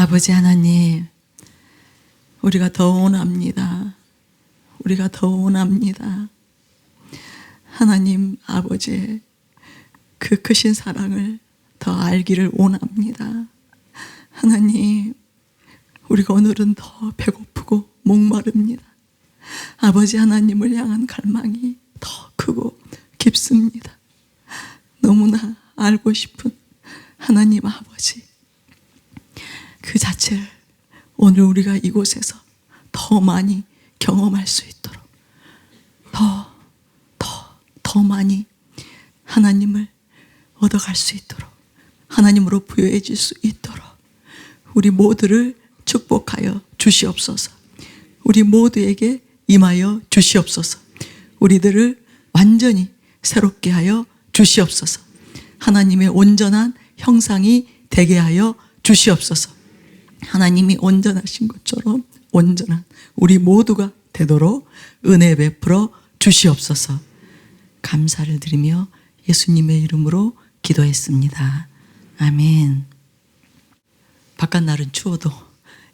아버지 하나님, 우리가 더 원합니다. 우리가 더 원합니다. 하나님 아버지의 그 크신 사랑을 더 알기를 원합니다. 하나님, 우리가 오늘은 더 배고프고 목마릅니다. 아버지 하나님을 향한 갈망이 더 크고 깊습니다. 너무나 알고 싶은 하나님 아버지, 그 자체를 오늘 우리가 이곳에서 더 많이 경험할 수 있도록 더 많이 하나님을 얻어갈 수 있도록, 하나님으로 부여해질 수 있도록 우리 모두를 축복하여 주시옵소서. 우리 모두에게 임하여 주시옵소서. 우리들을 완전히 새롭게 하여 주시옵소서. 하나님의 온전한 형상이 되게 하여 주시옵소서. 하나님이 온전하신 것처럼 온전한 우리 모두가 되도록 은혜 베풀어 주시옵소서. 감사를 드리며 예수님의 이름으로 기도했습니다. 아멘. 바깥날은 추워도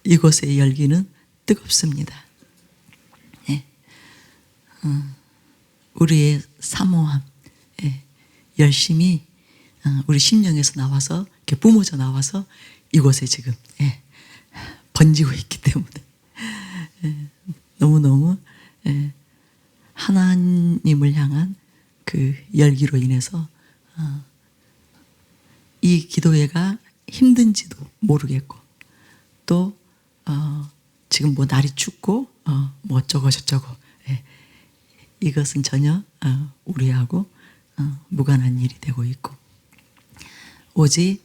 이곳의 열기는 뜨겁습니다. 네. 우리의 사모함, 열심히 우리 심령에서 나와서 이렇게 뿜어져 나와서 이곳에 지금 번지고 있기 때문에 너무너무 하나님을 향한 그 열기로 인해서 이 기도회가 힘든지도 모르겠고, 또 지금 뭐 날이 춥고 뭐 어쩌고 저쩌고, 이것은 전혀 우리하고 무관한 일이 되고 있고, 오직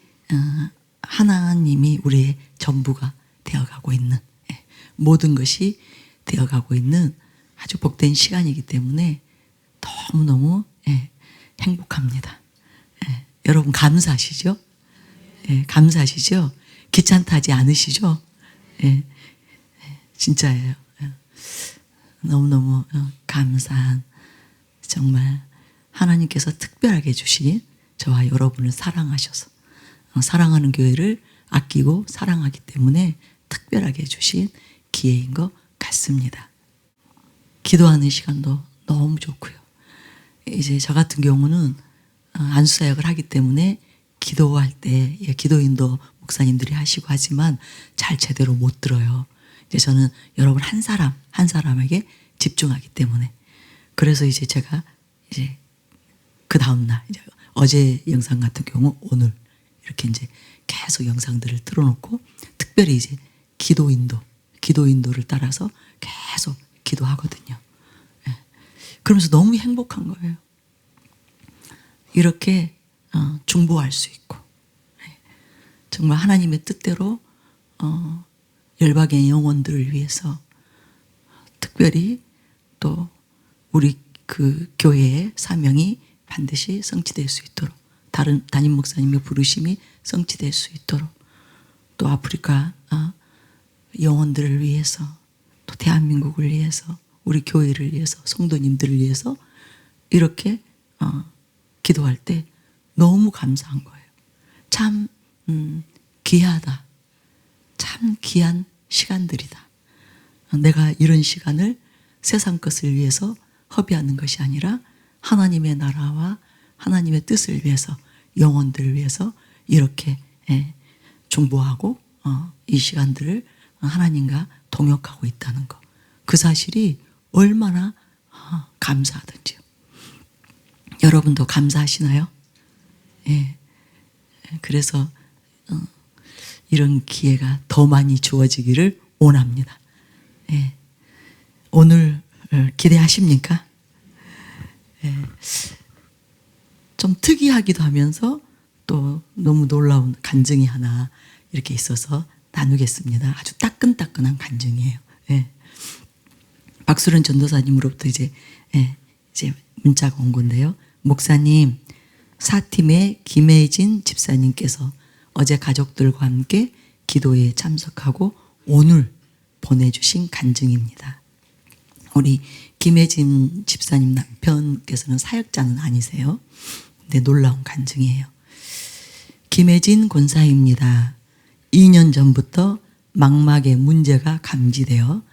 하나님이 우리의 전부가 되어가고 있는, 모든 것이 되어가고 있는 아주 복된 시간이기 때문에 너무너무 행복합니다. 여러분 감사하시죠? 감사하시죠? 귀찮다 하지 않으시죠? 진짜예요. 너무너무 감사한, 정말 하나님께서 특별하게 주신 저와 여러분을 사랑하셔서, 사랑하는 교회를 아끼고 사랑하기 때문에 특별하게 주신 기회인 것 같습니다. 기도하는 시간도 너무 좋고요. 이제 저 같은 경우는 안수사역을 하기 때문에 기도할 때 기도인도 목사님들이 하시고 하지만 잘 제대로 못 들어요. 이제 저는 여러분 한 사람에게 집중하기 때문에, 그래서 이제 제가 이제 그 다음날, 이제 어제 영상 같은 경우 오늘 이렇게 이제 계속 영상들을 틀어놓고 특별히 이제 기도인도를 따라서 계속 기도하거든요. 그러면서 너무 행복한 거예요. 이렇게 중보할 수 있고, 정말 하나님의 뜻대로 열방의 영혼들을 위해서 특별히 또 우리 그 교회의 사명이 반드시 성취될 수 있도록, 다른 담임 목사님의 부르심이 성취될 수 있도록, 또 아프리카 영혼들을 위해서, 또 대한민국을 위해서, 우리 교회를 위해서, 성도님들을 위해서 이렇게 기도할 때 너무 감사한 거예요. 참 귀하다. 참 귀한 시간들이다. 내가 이런 시간을 세상 것을 위해서 허비하는 것이 아니라 하나님의 나라와 하나님의 뜻을 위해서, 영혼들을 위해서 이렇게 중보하고 이 시간들을 하나님과 동역하고 있다는 것, 그 사실이 얼마나 감사하든지요. 여러분도 감사하시나요? 그래서 이런 기회가 더 많이 주어지기를 원합니다. 오늘 기대하십니까? 좀 특이하기도 하면서 또 너무 놀라운 간증이 하나 이렇게 있어서 나누겠습니다. 아주 따끈따끈한 간증이에요. 박수련 전도사님으로부터 이제 문자가 온 건데요. 목사님, 사팀의 김혜진 집사님께서 어제 가족들과 함께 기도회에 참석하고 오늘 보내주신 간증입니다. 우리 김혜진 집사님 남편께서는 사역자는 아니세요. 근데 놀라운 간증이에요. 김혜진 권사입니다. 2년 전부터 망막에 문제가 감지되어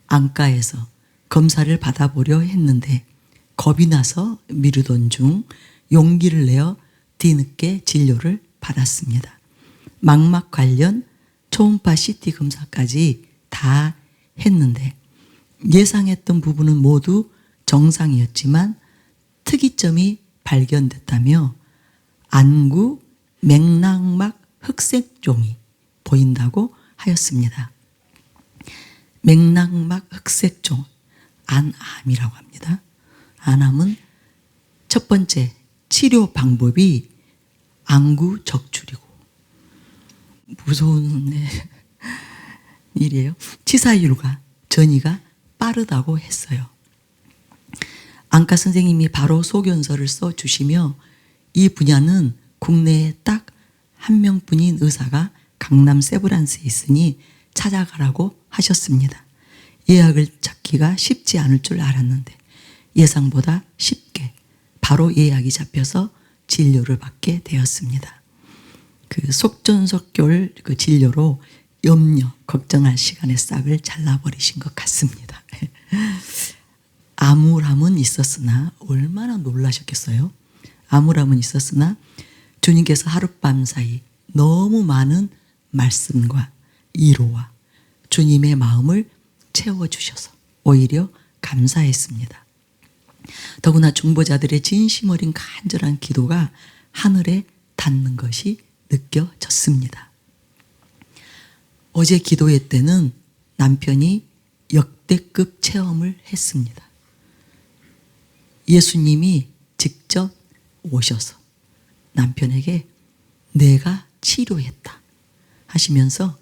안과에서 검사를 받아보려 했는데 겁이 나서 미루던 중 용기를 내어 뒤늦게 진료를 받았습니다. 망막 관련 초음파 CT 검사까지 다 했는데 예상했던 부분은 모두 정상이었지만 특이점이 발견됐다며 안구 맥락막 흑색종이 보인다고 하였습니다. 맥락막 흑색종, 안암이라고 합니다. 안암은 첫 번째 치료 방법이 안구 적출이고, 무서운 일이에요. 치사율과 전이가 빠르다고 했어요. 안과 선생님이 바로 소견서를 써주시며 이 분야는 국내에 딱 한 명뿐인 의사가 강남 세브란스에 있으니 찾아가라고 하셨습니다. 예약을 찾기가 쉽지 않을 줄 알았는데 예상보다 쉽게 바로 예약이 잡혀서 진료를 받게 되었습니다. 그 속전속결 그 진료로 염려, 걱정할 시간의 싹을 잘라버리신 것 같습니다. 암울함은 있었으나 얼마나 놀라셨겠어요? 암울함은 있었으나 주님께서 하룻밤 사이 너무 많은 말씀과 위로와 주님의 마음을 채워주셔서 오히려 감사했습니다. 더구나 중보자들의 진심 어린 간절한 기도가 하늘에 닿는 것이 느껴졌습니다. 어제 기도회 때는 남편이 역대급 체험을 했습니다. 예수님이 직접 오셔서 남편에게 내가 치료했다 하시면서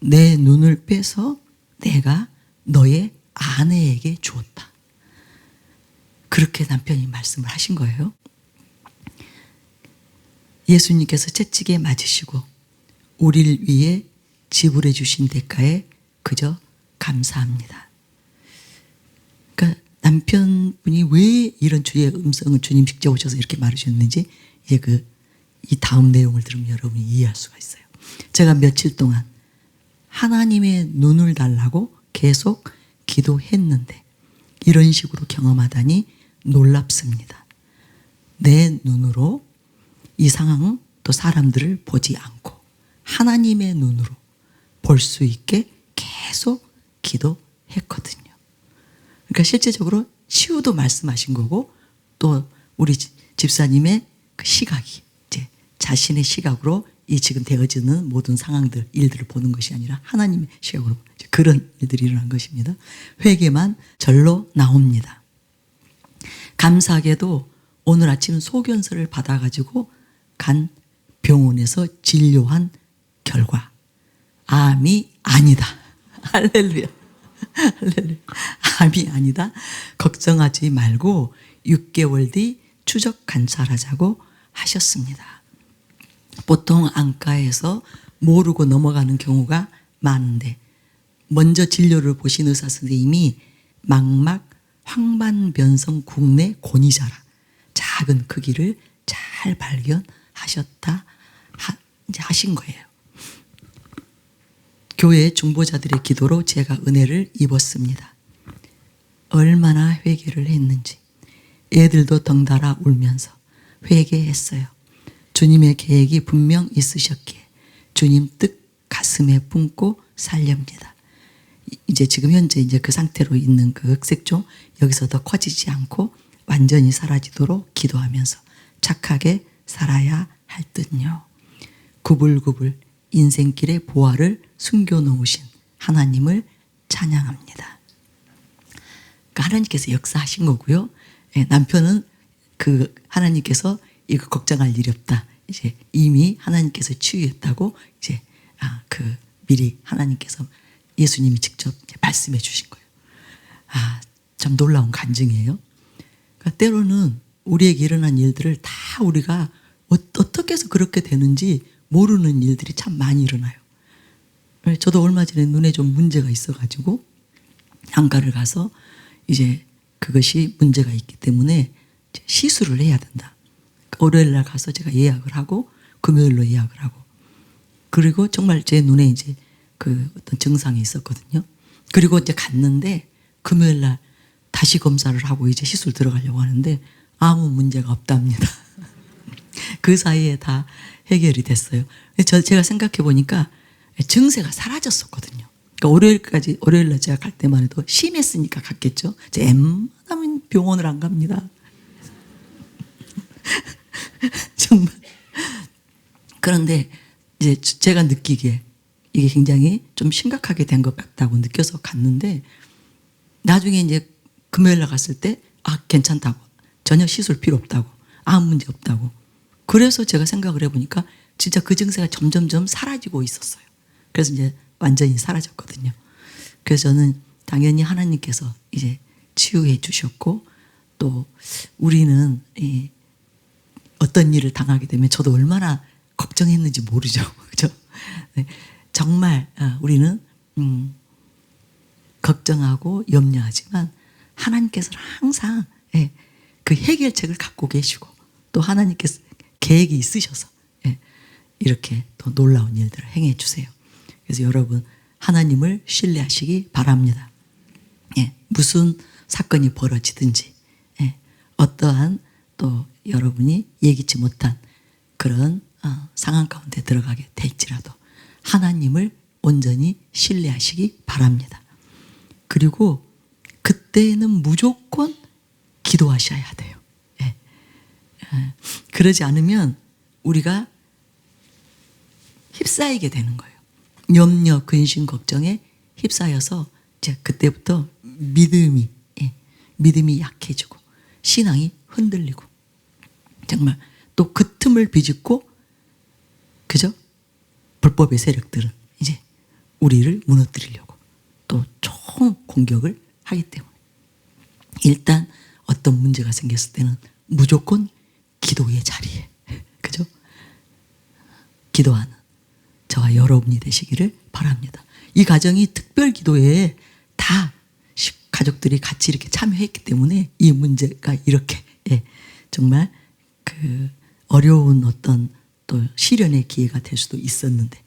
내 눈을 빼서 내가 너의 아내에게 주었다. 그렇게 남편이 말씀을 하신 거예요. 예수님께서 채찍에 맞으시고 우리를 위해 지불해 주신 대가에 그저 감사합니다. 그러니까 남편분이 왜 이런 주의 음성을 주님 직접 오셔서 이렇게 말하셨는지 이제 이 다음 내용을 들으면 여러분이 이해할 수가 있어요. 제가 며칠 동안 하나님의 눈을 달라고 계속 기도했는데 이런 식으로 경험하다니 놀랍습니다. 내 눈으로 이 상황 또 사람들을 보지 않고 하나님의 눈으로 볼 수 있게 계속 기도했거든요. 그러니까 실제적으로 치유도 말씀하신 거고 또 우리 집사님의 그 시각이 이제 자신의 시각으로 이 지금 되어지는 모든 상황들, 일들을 보는 것이 아니라 하나님의 시각으로 그런 일들이 일어난 것입니다. 회개만 절로 나옵니다. 감사하게도 오늘 아침 소견서를 받아가지고 간 병원에서 진료한 결과 암이 아니다. 할렐루야. 할렐루야. 암이 아니다. 걱정하지 말고 6개월 뒤 추적 관찰하자고 하셨습니다. 보통 안과에서 모르고 넘어가는 경우가 많은데 먼저 진료를 보신 의사 선생님이 망막 황반변성 국내 권위자라 작은 크기를 잘 발견하셨다 하신 거예요. 교회 중보자들의 기도로 제가 은혜를 입었습니다. 얼마나 회개를 했는지 애들도 덩달아 울면서 회개했어요. 주님의 계획이 분명 있으셨기에 주님 뜻 가슴에 품고 살렵니다. 이제 지금 현재 이제 그 상태로 있는 그 흑색종 여기서 더 커지지 않고 완전히 사라지도록 기도하면서 착하게 살아야 할 듯요. 구불구불 인생길의 보화를 숨겨놓으신 하나님을 찬양합니다. 그러니까 하나님께서 역사하신 거고요. 남편은 그 하나님께서 이거 걱정할 일이 없다. 이제 이미 하나님께서 치유했다고 이제 미리 하나님께서 예수님이 직접 말씀해 주신 거예요. 참 놀라운 간증이에요. 그러니까 때로는 우리에게 일어난 일들을 다 우리가 어떻게 해서 그렇게 되는지 모르는 일들이 참 많이 일어나요. 저도 얼마 전에 눈에 좀 문제가 있어가지고 안과를 가서 이제 그것이 문제가 있기 때문에 시술을 해야 된다. 월요일 날 가서 제가 예약을 하고 금요일로 예약을 하고 그리고 정말 제 눈에 이제 그 어떤 증상이 있었거든요. 그리고 이제 갔는데 금요일 날 다시 검사를 하고 이제 시술 들어가려고 하는데 아무 문제가 없답니다. 그 사이에 다 해결이 됐어요. 제가 생각해 보니까 증세가 사라졌었거든요. 그러니까 월요일 날 제가 갈 때만 해도 심했으니까 갔겠죠. 제 웬만하면 병원을 안 갑니다. 정말. 그런데 이제 제가 느끼기에 이게 굉장히 좀 심각하게 된 것 같다고 느껴서 갔는데 나중에 이제 금요일 날 갔을 때 괜찮다고, 전혀 시술 필요 없다고, 아무 문제 없다고. 그래서 제가 생각을 해보니까 진짜 그 증세가 점점점 사라지고 있었어요. 그래서 이제 완전히 사라졌거든요. 그래서 저는 당연히 하나님께서 이제 치유해 주셨고, 또 우리는 어떤 일을 당하게 되면 저도 얼마나 걱정했는지 모르죠. 그죠? 네. 정말 우리는 걱정하고 염려하지만 하나님께서는 항상 그 해결책을 갖고 계시고 또 하나님께서 계획이 있으셔서 이렇게 또 놀라운 일들을 행해 주세요. 그래서 여러분 하나님을 신뢰하시기 바랍니다. 무슨 사건이 벌어지든지 어떠한 또 여러분이 예기치 못한 그런 상황 가운데 들어가게 될지라도 하나님을 온전히 신뢰하시기 바랍니다. 그리고 그때는 무조건 기도하셔야 돼요. 그러지 않으면 우리가 휩싸이게 되는 거예요. 염려, 근심, 걱정에 휩싸여서 이제 그때부터 믿음이 약해지고 신앙이 흔들리고 정말 또 그 틈을 비집고 그죠? 불법의 세력들은 이제 우리를 무너뜨리려고 또 총 공격을 하기 때문에 일단 어떤 문제가 생겼을 때는 무조건 기도의 자리에 그죠? 기도하는 저와 여러분이 되시기를 바랍니다. 이 가정이 특별 기도회에 다 가족들이 같이 이렇게 참여했기 때문에 이 문제가 이렇게 정말 그 어려운 어떤 또 시련의 기회가 될 수도 있었는데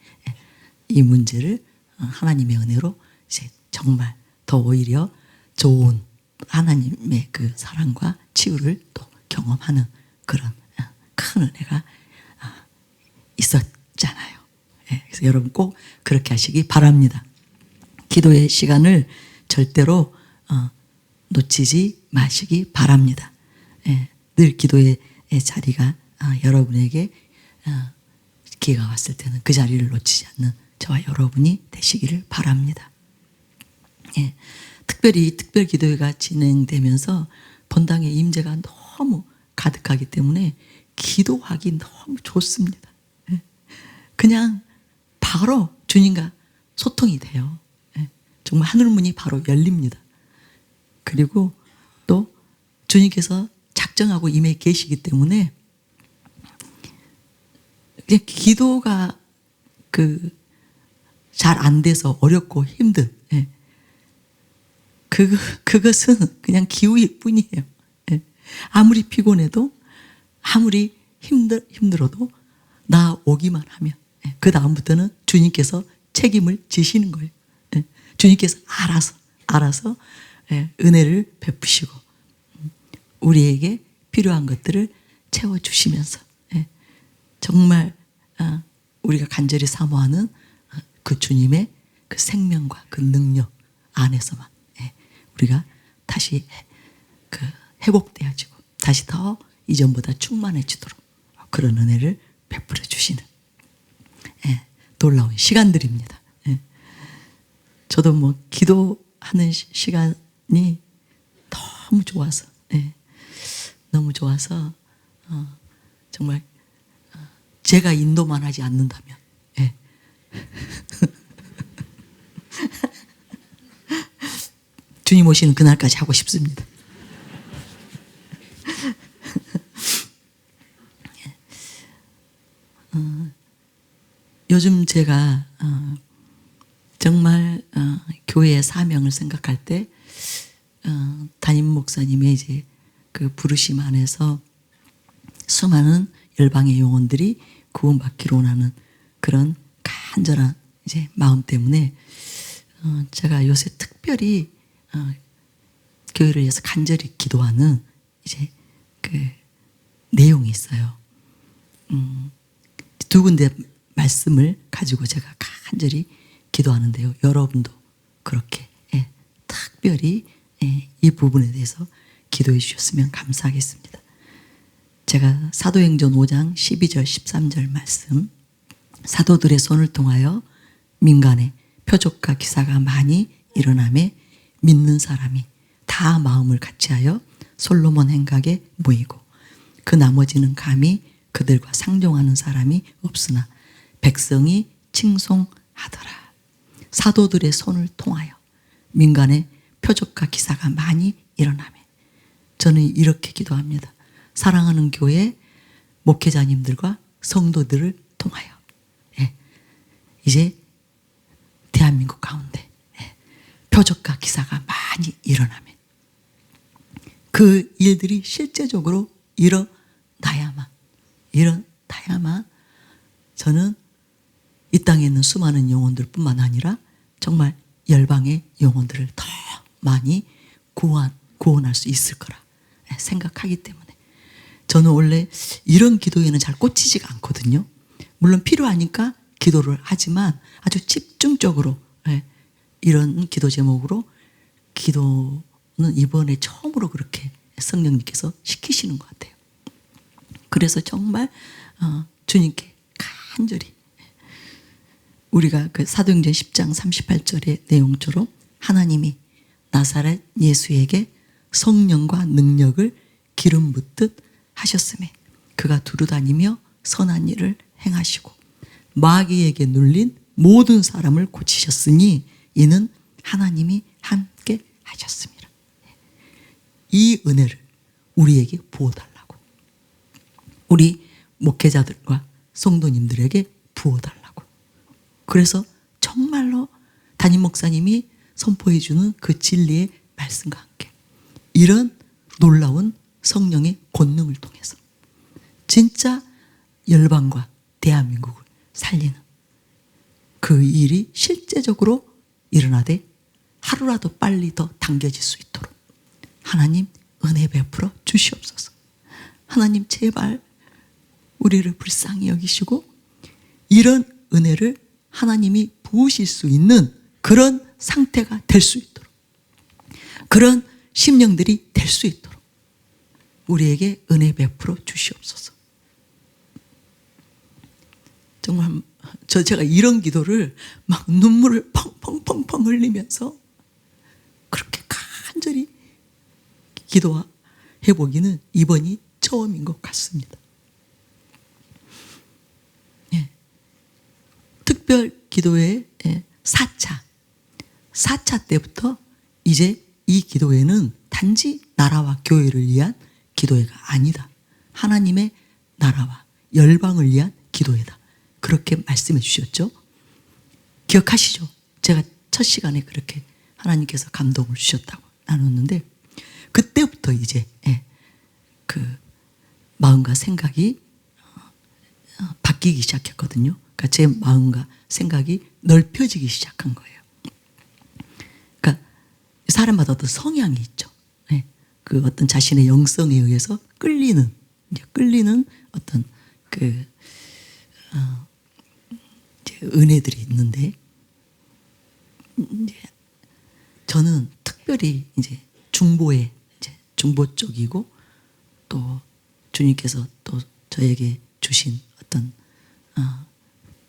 이 문제를 하나님의 은혜로 이제 정말 더 오히려 좋은 하나님의 그 사랑과 치유를 또 경험하는 그런 큰 은혜가 있었잖아요. 그래서 여러분 꼭 그렇게 하시기 바랍니다. 기도의 시간을 절대로 놓치지 마시기 바랍니다. 늘 기도의 자리가 여러분에게 기회가 왔을 때는 그 자리를 놓치지 않는 저와 여러분이 되시기를 바랍니다. 특별히 특별 기도회가 진행되면서 본당의 임재가 너무 가득하기 때문에 기도하기 너무 좋습니다. 그냥 바로 주님과 소통이 돼요. 정말 하늘문이 바로 열립니다. 그리고 또 주님께서 작정하고 임해 계시기 때문에 기도가 잘 안 돼서 어렵고 힘든 그것은 그냥 기우일 뿐이에요. 아무리 피곤해도 아무리 힘들어도 나 오기만 하면 그 다음부터는 주님께서 책임을 지시는 거예요. 주님께서 알아서 은혜를 베푸시고 우리에게 필요한 것들을 채워주시면서 정말 우리가 간절히 사모하는 그 주님의 그 생명과 그 능력 안에서만 우리가 다시 그 회복되어지고 다시 더 이전보다 충만해지도록 그런 은혜를 베풀어 주시는 놀라운 시간들입니다. 저도 뭐 기도하는 시간이 너무 좋아서 너무 좋아서 정말 제가 인도만 하지 않는다면 주님 오시는 그날까지 하고 싶습니다. 요즘 제가 정말 교회의 사명을 생각할 때 담임 목사님의 이제 그 부르심 안에서 수많은 열방의 영혼들이 구원받기로 하는 그런 간절한 이제 마음 때문에 제가 요새 특별히 교회를 위해서 간절히 기도하는 이제 그 내용이 있어요. 두 군데 말씀을 가지고 제가 간절히 기도하는데요. 여러분도 그렇게 특별히 이 부분에 대해서 기도해 주셨으면 감사하겠습니다. 제가 사도행전 5장 12절 13절 말씀, 사도들의 손을 통하여 민간에 표적과 기사가 많이 일어나매 믿는 사람이 다 마음을 같이하여 솔로몬 행각에 모이고 그 나머지는 감히 그들과 상종하는 사람이 없으나 백성이 칭송하더라. 사도들의 손을 통하여 민간에 표적과 기사가 많이 일어나매. 저는 이렇게 기도합니다. 사랑하는 교회 목회자님들과 성도들을 통하여 이제 대한민국 가운데 표적과 기사가 많이 일어나면 그 일들이 실제적으로 일어나야만 저는 이 땅에 있는 수많은 영혼들 뿐만 아니라 정말 열방의 영혼들을 더 많이 구원할 수 있을 거라 생각하기 때문에 저는 원래 이런 기도에는 잘 꽂히지가 않거든요. 물론 필요하니까 기도를 하지만 아주 집중적으로 이런 기도 제목으로 기도는 이번에 처음으로 그렇게 성령님께서 시키시는 것 같아요. 그래서 정말 주님께 간절히 우리가 그 사도행전 10장 38절의 내용처럼 하나님이 나사렛 예수에게 성령과 능력을 기름 붓듯 하셨음에 그가 두루다니며 선한 일을 행하시고 마귀에게 눌린 모든 사람을 고치셨으니 이는 하나님이 함께 하셨습니다. 이 은혜를 우리에게 부어달라고, 우리 목회자들과 성도님들에게 부어달라고. 그래서 정말로 담임 목사님이 선포해 주는 그 진리의 말씀과 함께 이런 놀라운 성령의 권능을 통해서 진짜 열방과 대한민국을 살리는 그 일이 실제적으로 일어나되 하루라도 빨리 더 당겨질 수 있도록 하나님 은혜 베풀어 주시옵소서. 하나님 제발 우리를 불쌍히 여기시고 이런 은혜를 하나님이 부으실 수 있는 그런 상태가 될 수 있도록, 그런 심령들이 될 수 있도록 우리에게 은혜 베풀어 주시옵소서. 정말 제가 이런 기도를 막 눈물을 펑펑펑펑 흘리면서 그렇게 간절히 기도해 보기는 이번이 처음인 것 같습니다. 특별 기도회 4차 때부터 이제 이 기도회는 단지 나라와 교회를 위한 기도회가 아니다. 하나님의 나라와 열방을 위한 기도회다. 그렇게 말씀해 주셨죠. 기억하시죠? 제가 첫 시간에 그렇게 하나님께서 감동을 주셨다고 나눴는데 그때부터 이제 그 마음과 생각이 바뀌기 시작했거든요. 그러니까 제 마음과 생각이 넓혀지기 시작한 거예요. 그러니까 사람마다 어떤 성향이 있죠. 그 어떤 자신의 영성에 의해서 끌리는 어떤 그 은혜들이 있는데 이제 저는 특별히 이제 중보 쪽이고 또 주님께서 또 저에게 주신 어떤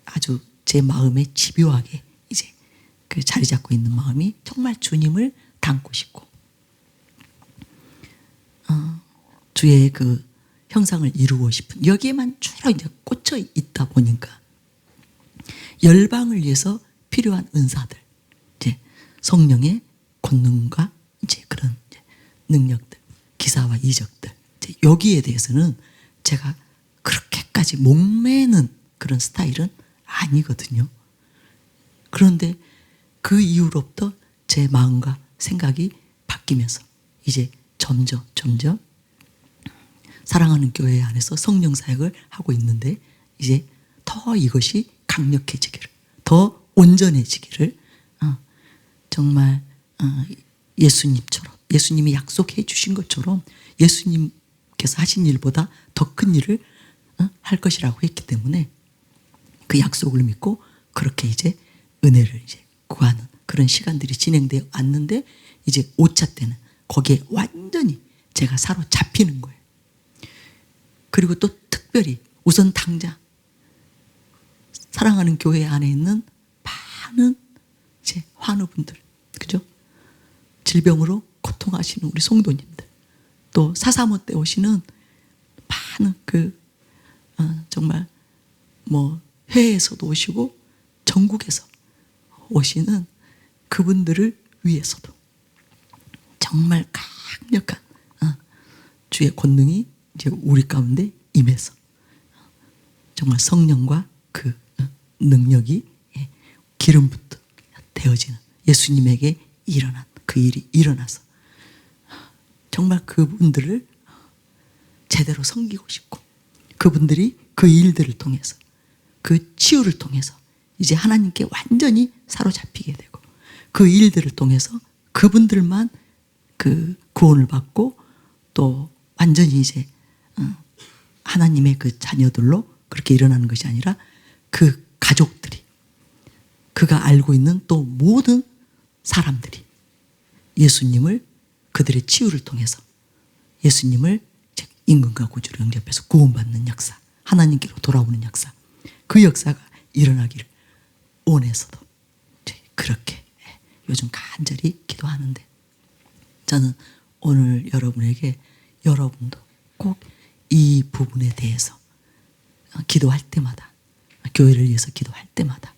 아주 제 마음에 집요하게 이제 그 자리 잡고 있는 마음이 정말 주님을 닮고 싶고 주의 그 형상을 이루고 싶은 여기에만 주로 이제 꽂혀 있다 보니까 열방을 위해서 필요한 은사들, 이제 성령의 권능과 이제 그런 이제 능력들, 기사와 이적들, 이제 여기에 대해서는 제가 그렇게까지 목매는 그런 스타일은 아니거든요. 그런데 그 이후로부터 제 마음과 생각이 바뀌면서 이제 점점 사랑하는 교회 안에서 성령 사역을 하고 있는데 이제 더 이것이 강력해지기를, 더 온전해지기를 정말 예수님처럼, 예수님이 약속해 주신 것처럼 예수님께서 하신 일보다 더 큰 일을 할 것이라고 했기 때문에 그 약속을 믿고 그렇게 이제 은혜를 이제 구하는 그런 시간들이 진행되어 왔는데, 이제 5차 때는 거기에 완전히 제가 사로잡히는 거예요. 그리고 또 특별히 우선 당장 사랑하는 교회 안에 있는 많은 이제 환우분들, 그죠? 질병으로 고통하시는 우리 성도님들, 또 435 때 오시는 많은 정말 뭐 해외에서도 오시고 전국에서 오시는 그분들을 위해서도 정말 강력한 주의 권능이 이제 우리 가운데 임해서 정말 성령과 그 능력이 기름 붓듯 되어지는, 예수님에게 일어난 그 일이 일어나서 정말 그분들을 제대로 섬기고 싶고, 그분들이 그 일들을 통해서, 그 치유를 통해서 이제 하나님께 완전히 사로잡히게 되고, 그 일들을 통해서 그분들만 그 구원을 받고 또 완전히 이제 하나님의 그 자녀들로 그렇게 일어나는 것이 아니라 그 가족들이, 그가 알고 있는 또 모든 사람들이 예수님을, 그들의 치유를 통해서 예수님을 임금과 구주를 영접해서 구원받는 역사, 하나님께로 돌아오는 역사, 그 역사가 일어나기를 원해서도 그렇게 요즘 간절히 기도하는데, 저는 오늘 여러분에게, 여러분도 꼭 이 부분에 대해서 기도할 때마다, 교회를 위해서 기도할 때마다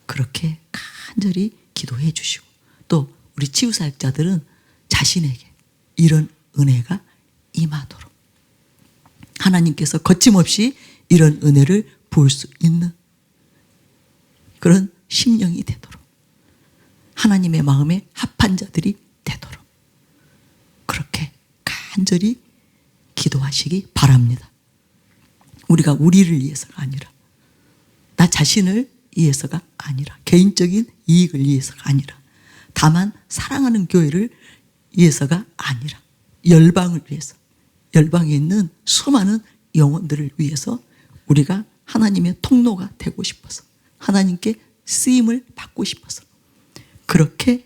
그렇게 간절히 기도해 주시고, 또 우리 치유사역자들은 자신에게 이런 은혜가 임하도록 하나님께서 거침없이 이런 은혜를 부을 수 있는 그런 심령이 되도록, 하나님의 마음에 합한 자들이 되도록 그렇게 간절히 기도하시기 바랍니다. 우리가 우리를 위해서가 아니라, 나 자신을 위해서가 아니라, 개인적인 이익을 위해서가 아니라, 다만 사랑하는 교회를 위해서가 아니라 열방을 위해서, 열방에 있는 수많은 영혼들을 위해서 우리가 하나님의 통로가 되고 싶어서, 하나님께 쓰임을 받고 싶어서 그렇게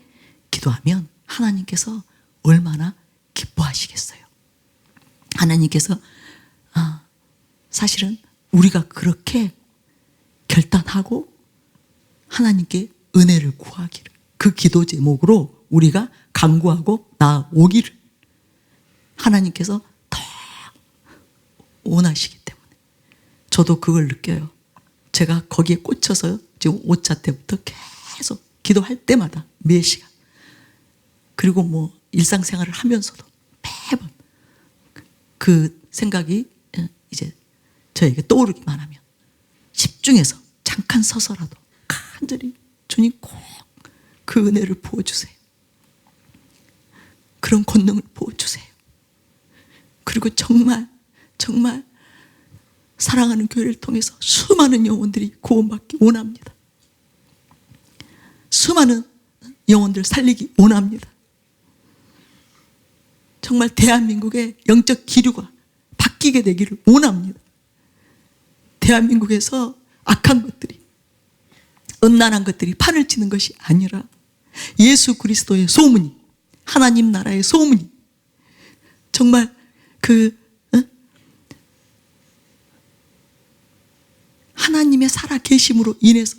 기도하면 하나님께서 얼마나 기뻐하시겠어요. 하나님께서 사실은 우리가 그렇게 결단하고 하나님께 은혜를 구하기를, 그 기도 제목으로 우리가 간구하고 나오기를 하나님께서 더 원하시기 때문에 저도 그걸 느껴요. 제가 거기에 꽂혀서 지금 5차 때부터 계속 기도할 때마다 매 시간, 그리고 뭐 일상생활을 하면서도 매번 그 생각이 이제 저에게 떠오르기만 하면 집중해서 잠깐 서서라도 간절히 주님 꼭 그 은혜를 부어주세요. 그런 권능을 부어주세요. 그리고 정말 사랑하는 교회를 통해서 수많은 영혼들이 구원받기 원합니다. 수많은 영혼들 살리기 원합니다. 정말 대한민국의 영적 기류가 바뀌게 되기를 원합니다. 대한민국에서 악한 것들이, 음란한 것들이 판을 치는 것이 아니라 예수 그리스도의 소문이, 하나님 나라의 소문이 정말 하나님의 살아계심으로 인해서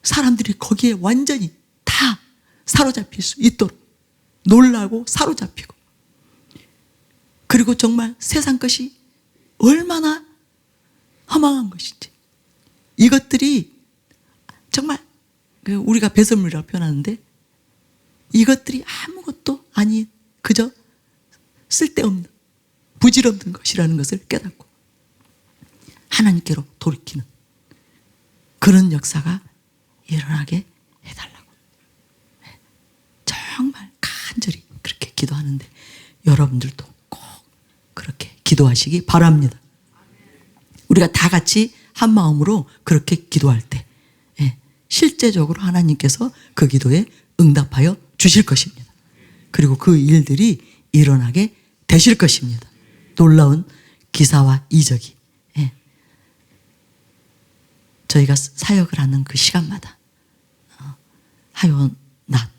사람들이 거기에 완전히 다 사로잡힐 수 있도록 놀라고 사로잡히고, 그리고 정말 세상 것이 얼마나 허망한 것인지, 이것들이 정말 우리가 배설물이라고 표현하는데 이것들이 아무것도 아닌 그저 쓸데없는 부질없는 것이라는 것을 깨닫고 하나님께로 돌이키는 그런 역사가 일어나게 해달라고 정말 간절히 그렇게 기도하는데, 여러분들도 꼭 그렇게 기도하시기 바랍니다. 우리가 다 같이 한 마음으로 그렇게 기도할 때 실제적으로 하나님께서 그 기도에 응답하여 주실 것입니다. 그리고 그 일들이 일어나게 되실 것입니다. 놀라운 기사와 이적이. 예. 저희가 사역을 하는 그 시간마다 하요 낮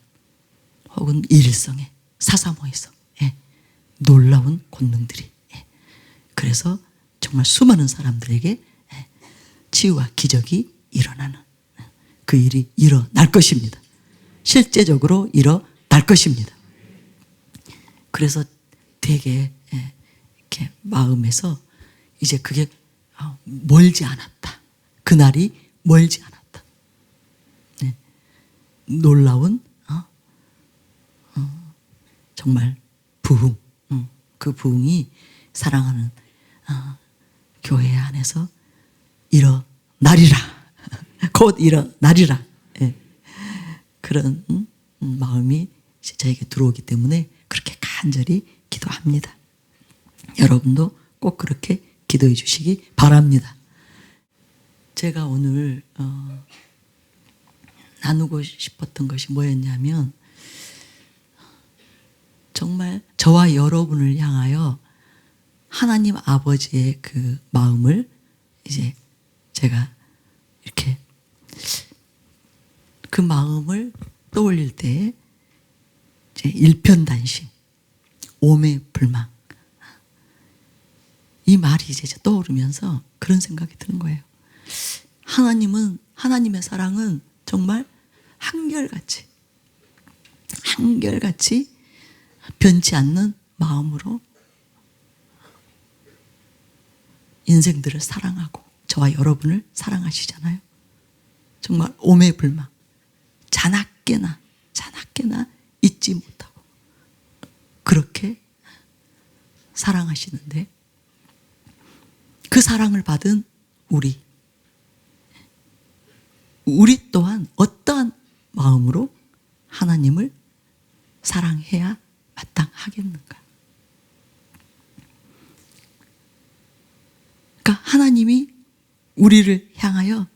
혹은 일일성에 사사모에서 놀라운 권능들이 그래서 정말 수많은 사람들에게 치유와 기적이 일어나는 그 일이 일어날 것입니다. 실제적으로 일어날 것입니다. 그래서 되게 이렇게 마음에서 이제 그게 멀지 않았다. 그날이 멀지 않았다. 네. 놀라운 정말 부흥, 그 부흥이 사랑하는 교회 안에서 일어나리라. 곧 일어나리라. 예. 그런 마음이 저에게 들어오기 때문에 그렇게 간절히 기도합니다. 여러분도 꼭 그렇게 기도해 주시기 바랍니다. 제가 오늘 나누고 싶었던 것이 뭐였냐면 정말 저와 여러분을 향하여 하나님 아버지의 그 마음을 이제 제가 이렇게 그 마음을 떠올릴 때 이제 일편단심, 오매불망 이 말이 이제 떠오르면서 그런 생각이 드는 거예요. 하나님의 사랑은 정말 한결같이 변치 않는 마음으로 인생들을 사랑하고 저와 여러분을 사랑하시잖아요. 정말 오매불망 자나깨나 잊지 못하고 그렇게 사랑하시는데 그 사랑을 받은 우리 또한 어떠한 마음으로 하나님을 사랑해야 마땅하겠는가? 그러니까 하나님이 우리를 향하여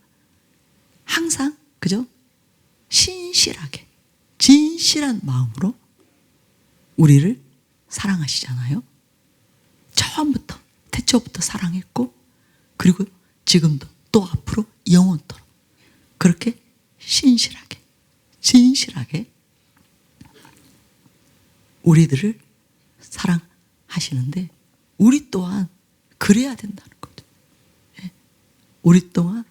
항상 그죠? 신실하게 진실한 마음으로 우리를 사랑하시잖아요. 처음부터 태초부터 사랑했고 그리고 지금도 또 앞으로 영원토록 그렇게 신실하게 진실하게 우리들을 사랑하시는데 우리 또한 그래야 된다는 거죠. 우리 또한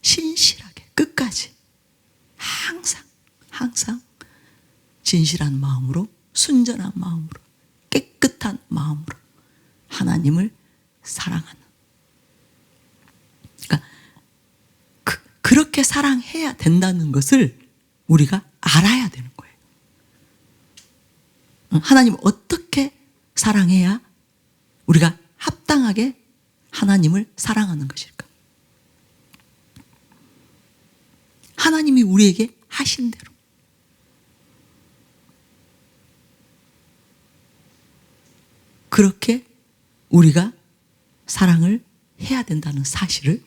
신실하게 끝까지 항상 진실한 마음으로 순전한 마음으로 깨끗한 마음으로 하나님을 사랑하는 그러니까 그렇게 사랑해야 된다는 것을 우리가 알아야 되는 거예요. 하나님을 어떻게 사랑해야 우리가 합당하게 하나님을 사랑하는 것일까? 하나님이 우리에게 하신 대로 그렇게 우리가 사랑을 해야 된다는 사실을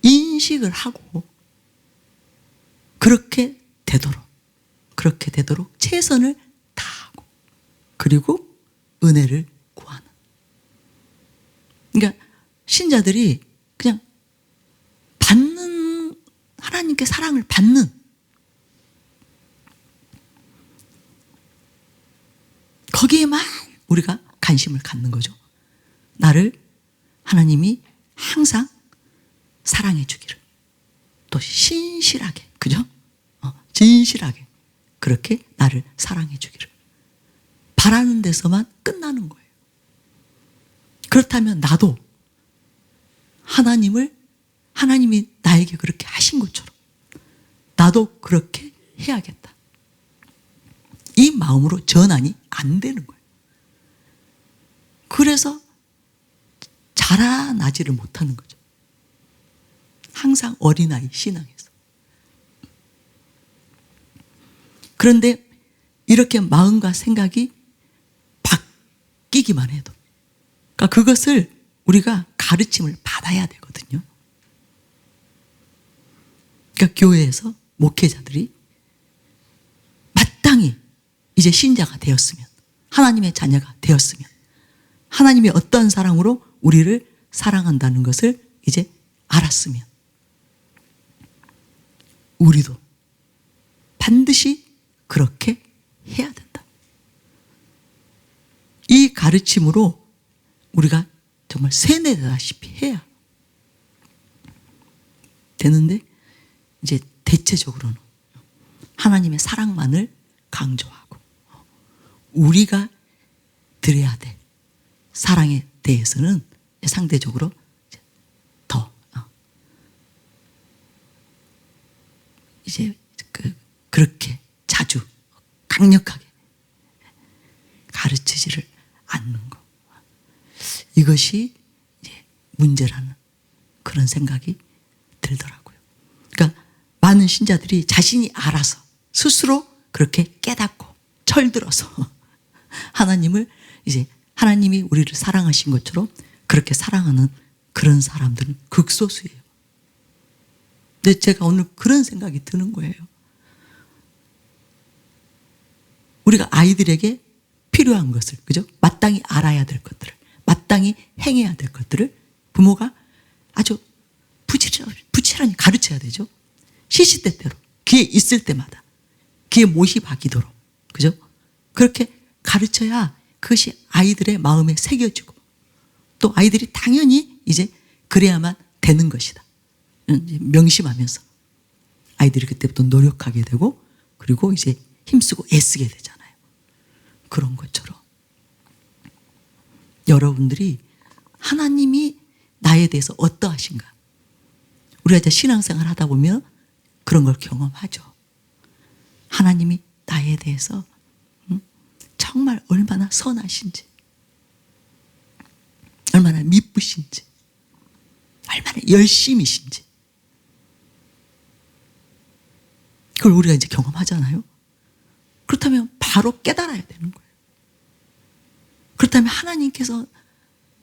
인식을 하고 그렇게 되도록 최선을 다하고 그리고 은혜를 구하는. 그러니까 신자들이 그냥 하나님께 사랑을 받는 거기에만 우리가 관심을 갖는 거죠. 나를 하나님이 항상 사랑해 주기를 또 신실하게 그죠? 진실하게 그렇게 나를 사랑해 주기를 바라는 데서만 끝나는 거예요. 그렇다면 나도 하나님이 나에게 그렇게 하신 것처럼 나도 그렇게 해야겠다. 이 마음으로 전환이 안 되는 거예요. 그래서 자라나지를 못하는 거죠. 항상 어린아이 신앙에서. 그런데 이렇게 마음과 생각이 바뀌기만 해도 그러니까 그것을 우리가 가르침을 받아야 되거든요. 그러니까 교회에서 목회자들이 마땅히 이제 신자가 되었으면, 하나님의 자녀가 되었으면, 하나님이 어떠한 사랑으로 우리를 사랑한다는 것을 이제 알았으면 우리도 반드시 그렇게 해야 된다. 이 가르침으로 우리가 정말 세뇌되다시피 해야 되는데, 이제 대체적으로는 하나님의 사랑만을 강조하고 우리가 드려야 될 사랑에 대해서는 상대적으로 더 이제 그렇게 자주 강력하게 가르치지를 않는 것, 이것이 이제 문제라는 그런 생각이 들더라고요. 그러니까 많은 신자들이 자신이 알아서 스스로 그렇게 깨닫고 철들어서 하나님을 이제 하나님이 우리를 사랑하신 것처럼 그렇게 사랑하는 그런 사람들은 극소수예요. 근데 제가 오늘 그런 생각이 드는 거예요. 우리가 아이들에게 필요한 것을, 그죠? 마땅히 알아야 될 것들을, 마땅히 행해야 될 것들을 부모가 아주 부지런히 가르쳐야 되죠. 시시때때로 귀에 있을 때마다 귀에 못이 박이도록, 그죠? 그렇게 가르쳐야 그것이 아이들의 마음에 새겨지고 또 아이들이 당연히 이제 그래야만 되는 것이다 명심하면서 아이들이 그때부터 노력하게 되고, 그리고 이제 힘쓰고 애쓰게 되잖아요. 그런 것처럼 여러분들이 하나님이 나에 대해서 어떠하신가, 우리가 이제 신앙생활 하다 보면 그런 걸 경험하죠. 하나님이 나에 대해서 정말 얼마나 선하신지, 얼마나 미쁘신지, 얼마나 열심이신지, 그걸 우리가 이제 경험하잖아요. 그렇다면 바로 깨달아야 되는 거예요. 그렇다면 하나님께서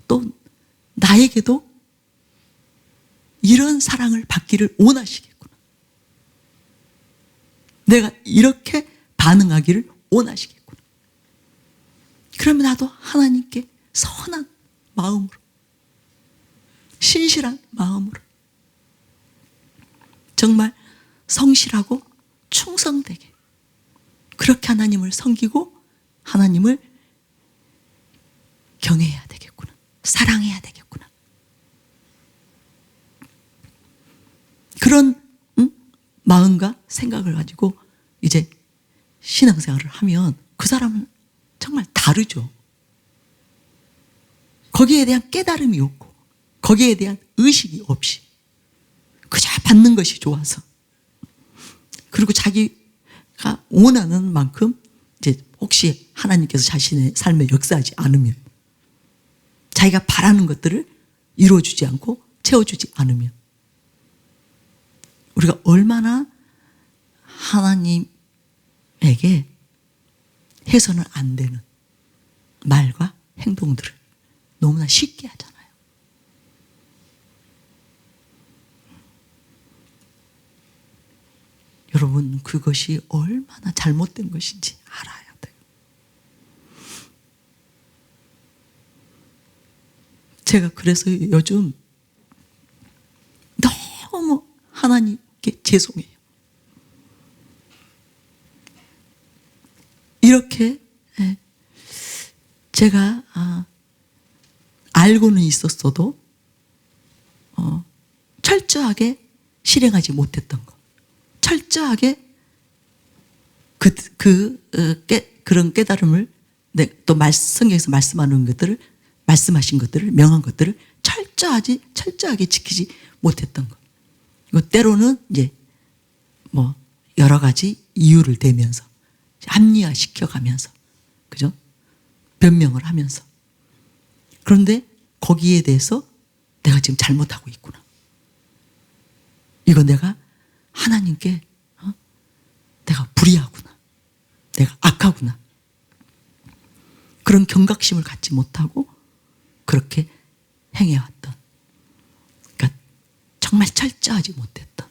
또 나에게도 이런 사랑을 받기를 원하시겠구나, 내가 이렇게 반응하기를 원하시겠구나. 그러면 나도 하나님께 선한 마음으로, 신실한 마음으로 정말 성실하고 충성되게 그렇게 하나님을 섬기고 하나님을 경외해야 되겠구나, 사랑해야 되겠구나. 그런 마음과 생각을 가지고 이제 신앙생활을 하면 그 사람은 정말 다르죠. 거기에 대한 깨달음이 없고 거기에 대한 의식이 없이 그저 받는 것이 좋아서, 그리고 자기가 원하는 만큼 이제 혹시 하나님께서 자신의 삶에 역사하지 않으면, 자기가 바라는 것들을 이루어주지 않고 채워주지 않으면 우리가 얼마나 하나님에게 해서는 안 되는 말과 행동들을 너무나 쉽게 하잖아요. 여러분, 그것이 얼마나 잘못된 것인지 알아야 돼요. 제가 그래서 요즘 너무 하나님께 죄송해요. 이렇게 제가 알고는 있었어도 철저하게 실행하지 못했던 것, 철저하게 그런 깨달음을, 또 성경에서 말씀하는 것들을, 말씀하신 것들을, 명한 것들을 철저하게 지키지 못했던 것. 이거 때로는 이제 뭐 여러 가지 이유를 대면서 합리화시켜가면서, 그죠? 변명을 하면서. 그런데 거기에 대해서 내가 지금 잘못하고 있구나, 이거 내가 하나님께 내가 불의하구나, 내가 악하구나, 그런 경각심을 갖지 못하고 그렇게 행해왔던, 그러니까 정말 철저하지 못했던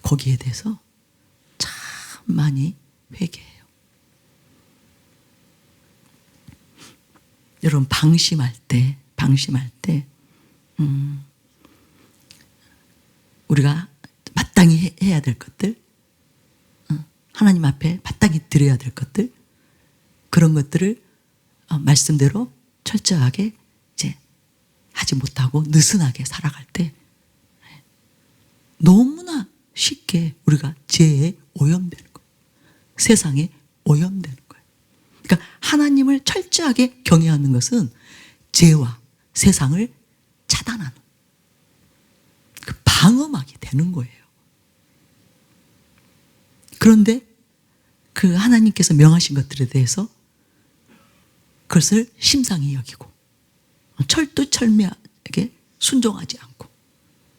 거기에 대해서 참 많이 회개해요. 여러분 방심할 때 우리가 마땅히 해야 될 것들, 하나님 앞에 마땅히 드려야 될 것들, 그런 것들을 말씀대로 철저하게 이제 하지 못하고 느슨하게 살아갈 때 너무나 쉽게 우리가 죄에 오염되는 거예요. 세상에 오염되는 거예요. 그러니까 하나님을 철저하게 경외하는 것은 죄와 세상을 차단하는, 그 방어막이 되는 거예요. 그런데 그 하나님께서 명하신 것들에 대해서 그것을 심상히 여기고 철두철미하게 순종하지 않고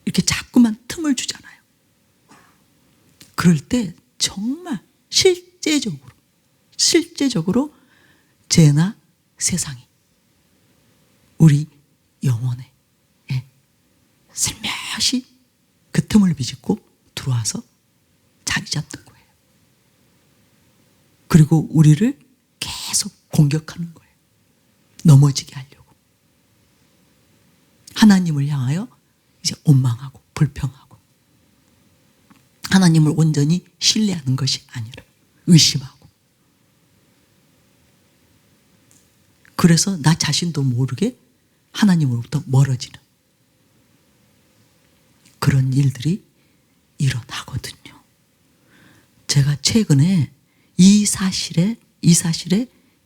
이렇게 자꾸만 틈을 주잖아요. 그럴 때 정말 실제적으로 죄나 세상이 우리 영혼에 슬며시 그 틈을 비집고 들어와서 자리 잡는 거예요. 그리고 우리를 계속 공격하는 거예요. 넘어지게 하려고. 하나님을 향하여 이제 원망하고 불평하고, 하나님을 온전히 신뢰하는 것이 아니라 의심하고, 그래서 나 자신도 모르게 하나님으로부터 멀어지는 그런 일들이 일어나거든요. 제가 최근에 이 사실에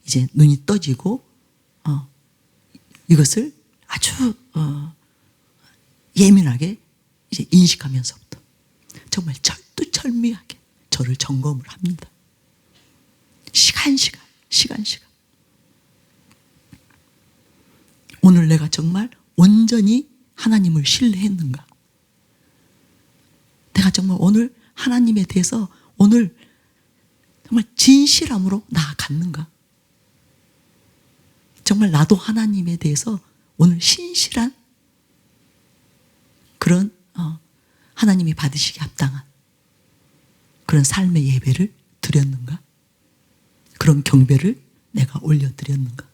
이제 눈이 떠지고 이것을 아주 예민하게 이제 인식하면서부터 정말 철두철미하게 저를 점검을 합니다. 시간. 오늘 내가 정말 온전히 하나님을 신뢰했는가? 내가 정말 오늘 하나님에 대해서 오늘 정말 진실함으로 나아갔는가? 정말 나도 하나님에 대해서 오늘 신실한 그런 하나님이 받으시기 합당한 그런 삶의 예배를 드렸는가? 그런 경배를 내가 올려드렸는가?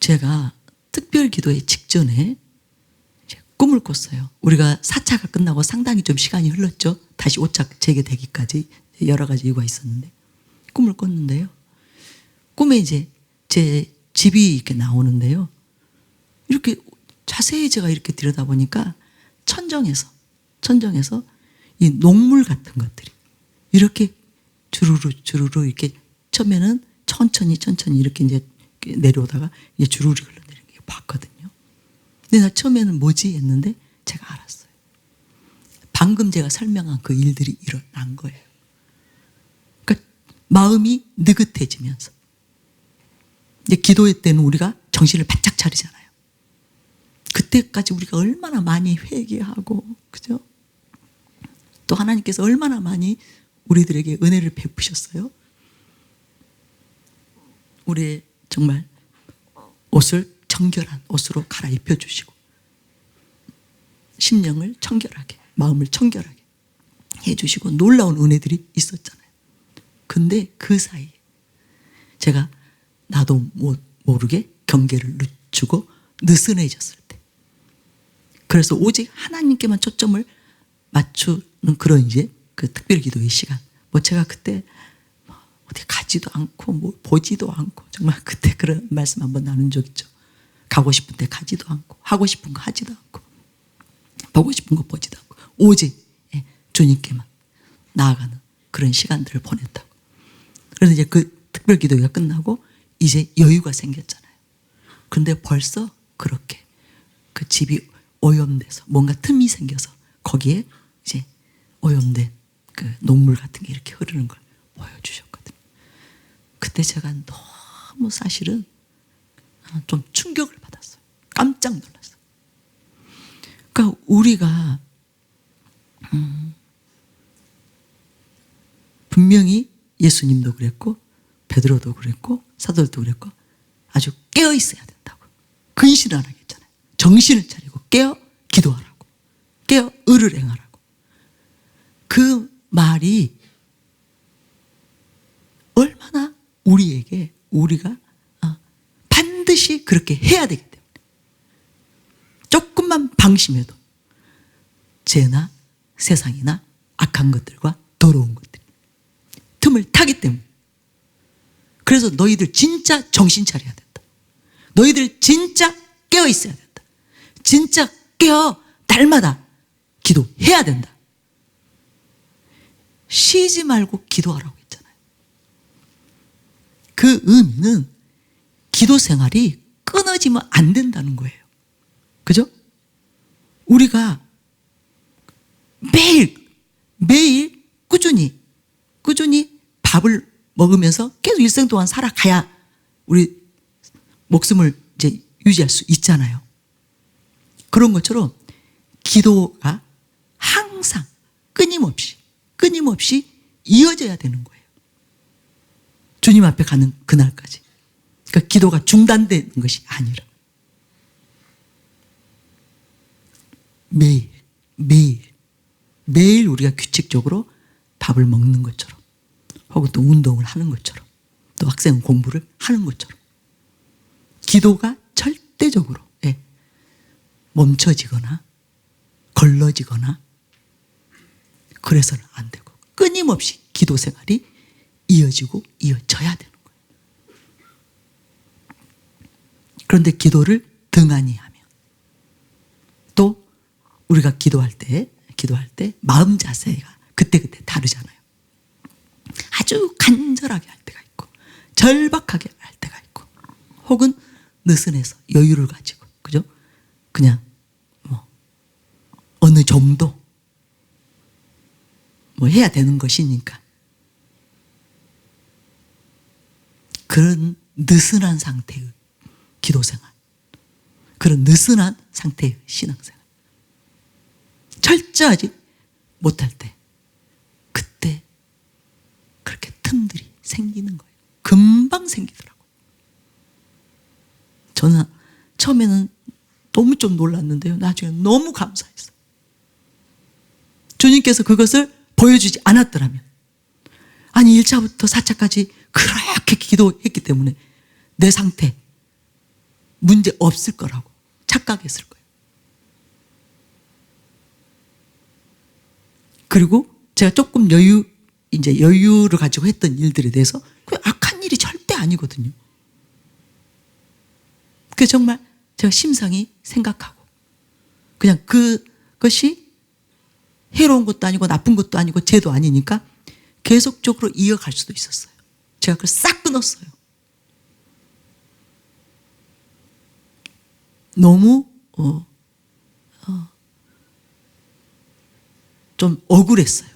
제가 특별 기도의 직전에 꿈을 꿨어요. 우리가 4차가 끝나고 상당히 좀 시간이 흘렀죠. 다시 5차 재개되기까지 여러 가지 이유가 있었는데, 꿈을 꿨는데요. 꿈에 이제 제 집이 이렇게 나오는데요. 이렇게 자세히 제가 이렇게 들여다보니까 천정에서 이 녹물 같은 것들이 이렇게 주르르 이렇게 처음에는 천천히 이렇게 이제 내려오다가 이제 주르르 흘러내리는 게 봤거든요. 근데 나 처음에는 뭐지 했는데 제가 알았어요. 방금 제가 설명한 그 일들이 일어난 거예요. 그러니까 마음이 느긋해지면서, 이제 기도회 때는 우리가 정신을 바짝 차리잖아요. 그때까지 우리가 얼마나 많이 회개하고, 그죠? 또 하나님께서 얼마나 많이 우리들에게 은혜를 베푸셨어요. 우리의 정말 옷을 정결한 옷으로 갈아입혀 주시고, 심령을 청결하게, 마음을 청결하게 해주시고, 놀라운 은혜들이 있었잖아요. 근데 그 사이에 제가 나도 모르게 경계를 늦추고 느슨해졌을 때, 그래서 오직 하나님께만 초점을 맞추는 그런 이제 그 특별 기도의 시간, 제가 그때 어디 가지도 않고 보지도 않고, 정말 그때 그런 말씀 한번 나눈 적 있죠. 가고 싶은 데 가지도 않고, 하고 싶은 거 하지도 않고, 보고 싶은 거 보지도 않고, 오직 주님께만 나아가는 그런 시간들을 보냈다고. 그래서 이제 그 특별 기도가 끝나고 이제 여유가 생겼잖아요. 그런데 벌써 그렇게 그 집이 오염돼서 뭔가 틈이 생겨서 거기에 이제 오염된 그 녹물 같은 게 이렇게 흐르는 걸 보여주셨거든요. 그때 제가 너무 사실은 좀 충격을 받았어요. 깜짝 놀랐어요. 그러니까 우리가 분명히 예수님도 그랬고 베드로도 그랬고 사도들도 그랬고 아주 깨어 있어야 된다고 근신을 안 하겠잖아요. 정신을 차리고 깨어 기도하라고. 깨어 의를 행하라고. 그 말이 얼마나 우리에게 우리가 반드시 그렇게 해야 되기 때문에 조금만 방심해도 죄나 세상이나 악한 것들과 더러운 것들이 틈을 타기 때문에 그래서 너희들 진짜 정신 차려야 된다. 너희들 진짜 깨어 있어야 된다. 진짜 깨어 날마다 기도해야 된다. 쉬지 말고 기도하라고 했잖아요. 그 의미는 기도 생활이 끊어지면 안 된다는 거예요. 그죠? 우리가 매일 꾸준히 밥을 먹으면서 계속 일생 동안 살아가야 우리 목숨을 이제 유지할 수 있잖아요. 그런 것처럼 기도가 항상 끊임없이 이어져야 되는 거예요. 주님 앞에 가는 그날까지. 그러니까 기도가 중단되는 것이 아니라 매일 우리가 규칙적으로 밥을 먹는 것처럼 혹은 또 운동을 하는 것처럼 또 학생 공부를 하는 것처럼 기도가 절대적으로 멈춰지거나 걸러지거나 그래서는 안 되고 끊임없이 기도 생활이 이어지고 이어져야 되는 거예요. 그런데 기도를 등한히 하면 또 우리가 기도할 때 마음 자세가 그때그때 다르잖아요. 아주 간절하게 할 때가 있고 절박하게 할 때가 있고 혹은 느슨해서 여유를 가지고 그죠? 그냥 어느 정도 해야 되는 것이니까 그런 느슨한 상태의 기도생활, 그런 느슨한 상태의 신앙생활 철저하지 못할 때 그때 그렇게 틈들이 생기는 거예요. 금방 생기더라고요. 저는 처음에는 너무 좀 놀랐는데요. 나중에 너무 감사했어요. 주님께서 그것을 보여주지 않았더라면 아니 1차부터 4차까지 그렇게 기도했기 때문에 내 상태 문제 없을 거라고 착각했을 거예요. 그리고 제가 조금 여유를 가지고 했던 일들에 대해서 그 악한 일이 절대 아니거든요. 그 정말 제가 심상히 생각하고 그냥 그것이 해로운 것도 아니고 나쁜 것도 아니고 죄도 아니니까 계속적으로 이어갈 수도 있었어요. 제가 그걸 싹 끊었어요. 너무 좀 억울했어요.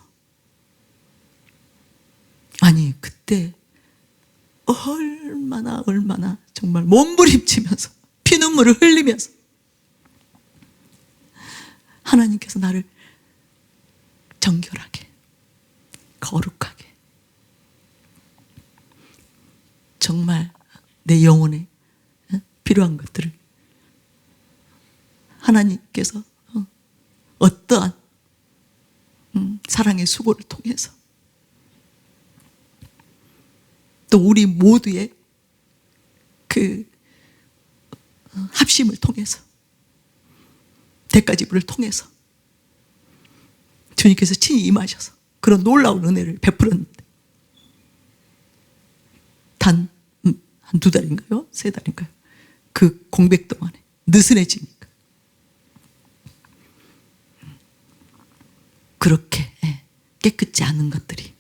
아니 그때 얼마나 정말 몸부림치면서 피눈물을 흘리면서 하나님께서 나를 정결하게 거룩하게 정말 내 영혼에 필요한 것들을 하나님께서 어떠한 사랑의 수고를 통해서 또 우리 모두의 그 합심을 통해서 대가지불을 통해서 주님께서 친히 임하셔서 그런 놀라운 은혜를 베풀었는데 단 한 2달인가요? 3달인가요? 그 공백 동안에 느슨해지니까 그렇게 깨끗지 않은 것들이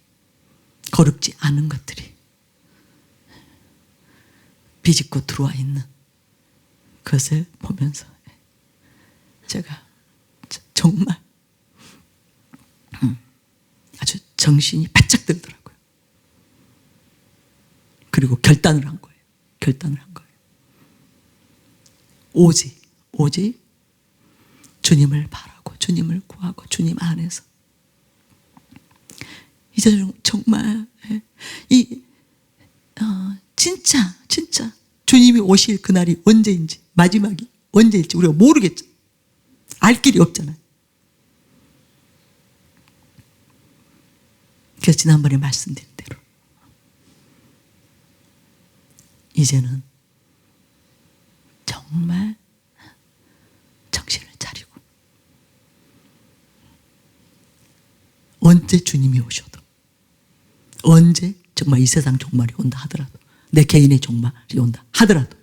거룩지 않은 것들이 비집고 들어와 있는 그것을 보면서 제가 정말 아주 정신이 바짝 들더라고요. 그리고 결단을 한 거예요. 오직 주님을 바라고 주님을 구하고 주님 안에서 이제 정말 진짜 주님이 오실 그날이 언제인지 마지막이 언제일지 우리가 모르겠죠. 알 길이 없잖아요. 그래서 지난번에 말씀드린 대로 이제는 정말 정신을 차리고 언제 주님이 오셔도 언제 정말 이 세상 종말이 온다 하더라도 내 개인의 종말이 온다 하더라도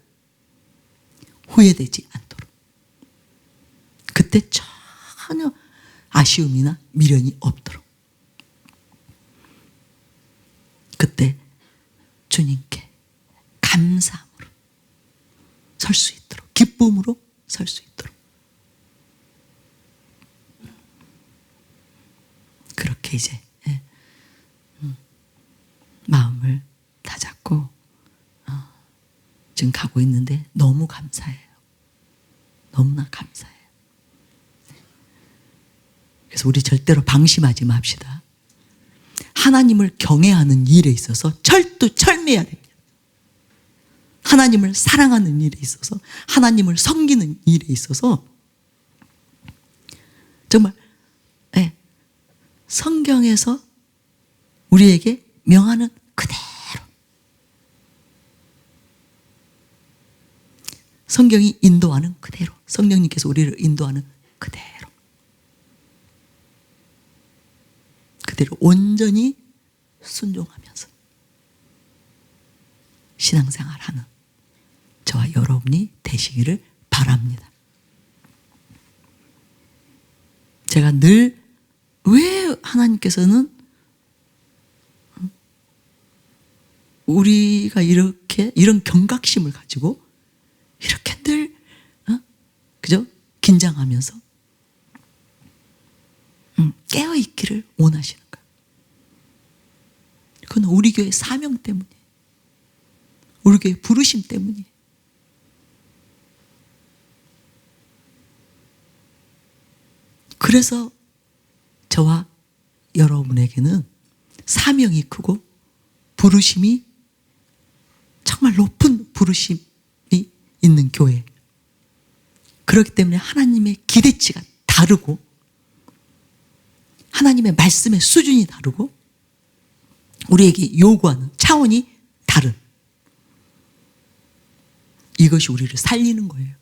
후회되지 않도록 그때 전혀 아쉬움이나 미련이 없도록 그때 주님께 감사함으로 설 수 있도록 기쁨으로 설 수 있도록 그렇게 이제 마음을 다잡고 지금 가고 있는데 너무 감사해요. 너무나 감사해요. 그래서 우리 절대로 방심하지 맙시다. 하나님을 경외하는 일에 있어서 철두철미해야 됩니다. 하나님을 사랑하는 일에 있어서 하나님을 섬기는 일에 있어서 정말 성경에서 우리에게 명하는 그대로 성경이 인도하는 그대로 성령님께서 우리를 인도하는 그대로 온전히 순종하면서 신앙생활하는 저와 여러분이 되시기를 바랍니다. 제가 늘 왜 하나님께서는 우리가 이런 경각심을 가지고 이렇게 늘 그죠? 긴장하면서 깨어있기를 원하시는가? 그건 우리 교회 사명 때문이에요. 우리 교회 부르심 때문이에요. 그래서 저와 여러분에게는 사명이 크고 부르심이 정말 높은 부르심이 있는 교회. 그렇기 때문에 하나님의 기대치가 다르고 하나님의 말씀의 수준이 다르고 우리에게 요구하는 차원이 다른 이것이 우리를 살리는 거예요.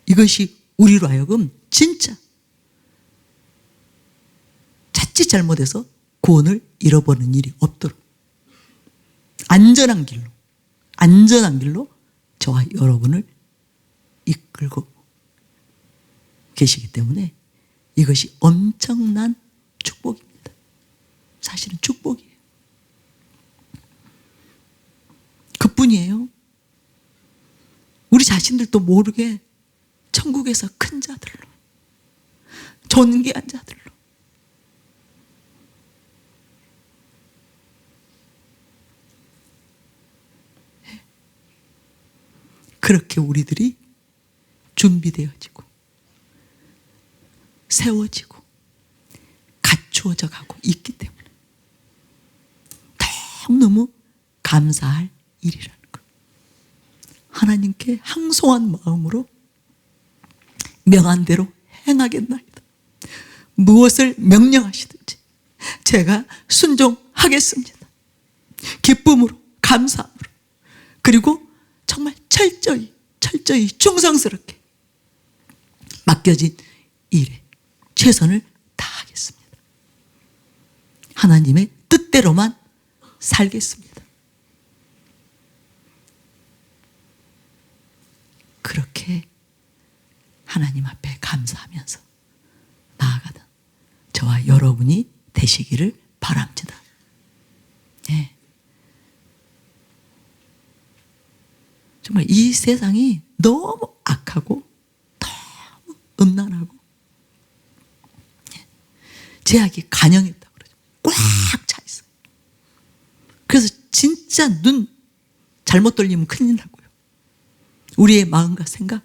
이것이 우리로 하여금 진짜 자칫 잘못해서 구원을 잃어버리는 일이 없도록 안전한 길로 저와 여러분을 이끌고 계시기 때문에 이것이 엄청난 축복입니다. 사실은 축복이에요. 그뿐이에요. 우리 자신들도 모르게 천국에서 큰 자들로 존귀한 자들로 그렇게 우리들이 준비되어지고 세워지고 갖추어져 가고 있기 때문에 너무너무 감사할 일이라는 것. 하나님께 항송한 마음으로 명한 대로 행하겠나이다. 무엇을 명령하시든지 제가 순종하겠습니다. 기쁨으로 감사함으로 그리고 정말 철저히 충성스럽게 맡겨진 일에 최선을 다하겠습니다. 하나님의 뜻대로만 살겠습니다. 그렇게 하나님 앞에 감사하면서 나아가는 저와 여러분이 되시기를 바랍니다. 네. 정말 이 세상이 너무 악하고 너무 음란하고 죄악이 간영했다고 그러죠. 꽉 차 있어요. 그래서 진짜 눈 잘못 돌리면 큰일 나고요. 우리의 마음과 생각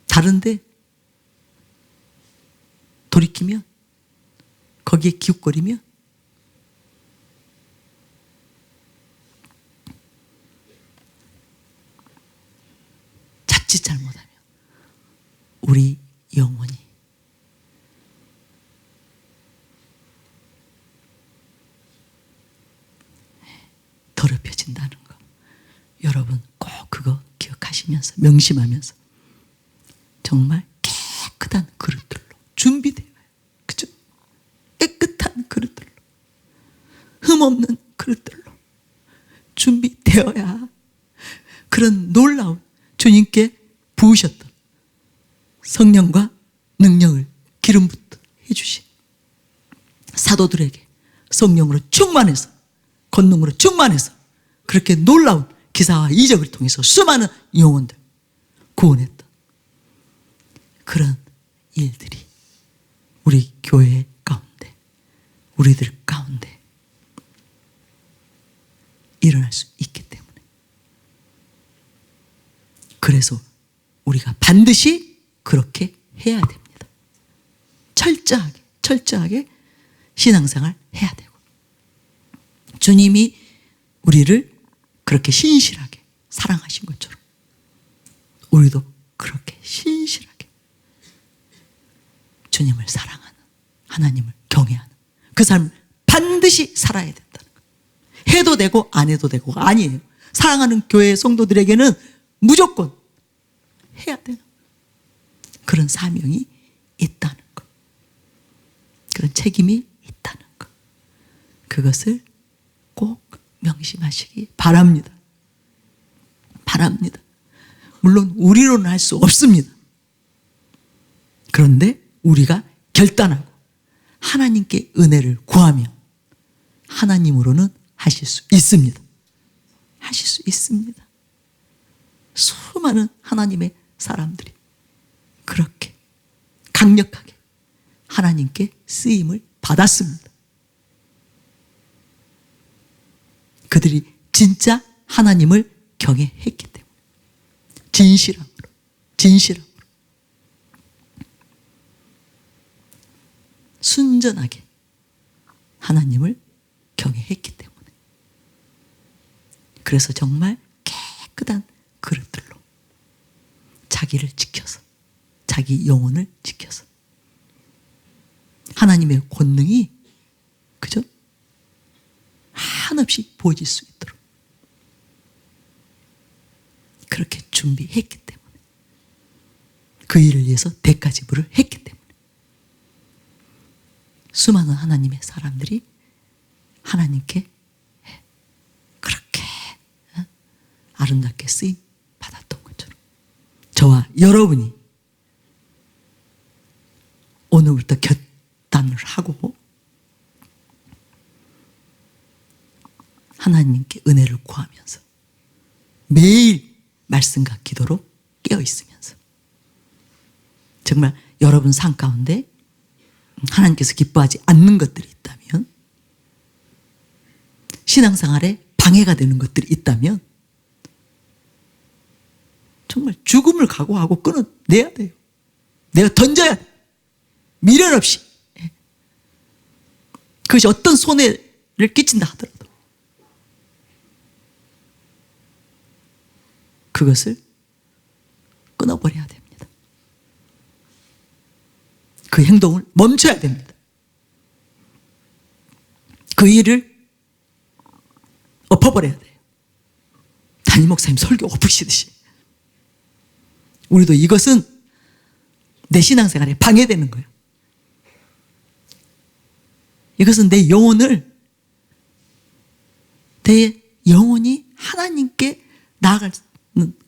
다른데 돌이키면 거기에 기웃거리면 우리 영혼이 더럽혀진다는 거, 여러분 꼭 그거 기억하시면서 명심하면서 정말 깨끗한 그릇들로 준비되어요. 그죠? 깨끗한 그릇들로, 흠없는 그릇들로 준비되어야 그런 놀라운 주님께 부으셨던 성령과 능력을 기름부터 해주신 사도들에게 성령으로 충만해서, 권능으로 충만해서 그렇게 놀라운 기사와 이적을 통해서 수많은 영혼들 구원했던 그런 일들이 우리 교회 가운데, 우리들 가운데 일어날 수 있기 때문에, 그래서 우리가 반드시 그렇게 해야 됩니다. 철저하게 신앙생활 해야 되고, 주님이 우리를 그렇게 신실하게 사랑하신 것처럼 우리도 그렇게 신실하게 주님을 사랑하는, 하나님을 경외하는 그 삶을 반드시 살아야 된다는 거예요. 해도 되고 안 해도 되고가 아니에요. 사랑하는 교회 성도들에게는 무조건 해야 되는 그런 사명이 있다는 것, 그런 책임이 있다는 것, 그것을 꼭 명심하시기 바랍니다. 물론 우리로는 할 수 없습니다. 그런데 우리가 결단하고 하나님께 은혜를 구하면 하나님으로는 하실 수 있습니다. 하실 수 있습니다. 수많은 하나님의 사람들이 그렇게 강력하게 하나님께 쓰임을 받았습니다. 그들이 진짜 하나님을 경외했기 때문에, 진실함으로 순전하게 하나님을 경외했기 때문에, 그래서 정말 깨끗한 그릇들로 자기를 지켜서, 자기 영혼을 지켜서 하나님의 권능이, 그죠? 한없이 보여질 수 있도록 그렇게 준비했기 때문에, 그 일을 위해서 대가 지불을 했기 때문에 수많은 하나님의 사람들이 하나님께 그렇게 아름답게 쓰임 받았던 것처럼 저와 여러분이 오늘부터 결단을 하고 하나님께 은혜를 구하면서 매일 말씀과 기도로 깨어 있으면서 정말 여러분 삶 가운데 하나님께서 기뻐하지 않는 것들이 있다면, 신앙생활에 방해가 되는 것들이 있다면 정말 죽음을 각오하고 끊어내야 돼요. 내가 던져야 돼. 미련 없이. 그것이 어떤 손해를 끼친다 하더라도 그것을 끊어버려야 됩니다. 그 행동을 멈춰야 됩니다. 그 일을 엎어버려야 돼요. 담임 목사님 설교 엎으시듯이 우리도 이것은 내 신앙생활에 방해되는 거예요. 이것은 내 영혼이 하나님께 나아가는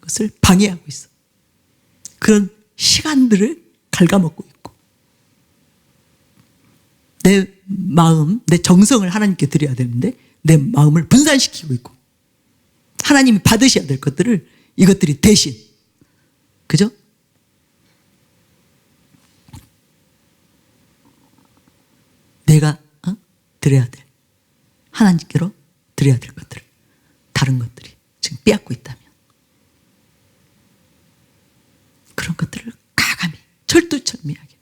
것을 방해하고 있어. 그런 시간들을 갉아먹고 있고, 내 마음, 내 정성을 하나님께 드려야 되는데 내 마음을 분산시키고 있고, 하나님이 받으셔야 될 것들을 이것들이 대신, 그죠? 내가 드려야 될, 하나님께로 드려야 될 것들을 다른 것들이 지금 빼앗고 있다면 그런 것들을 과감히 철두철미하게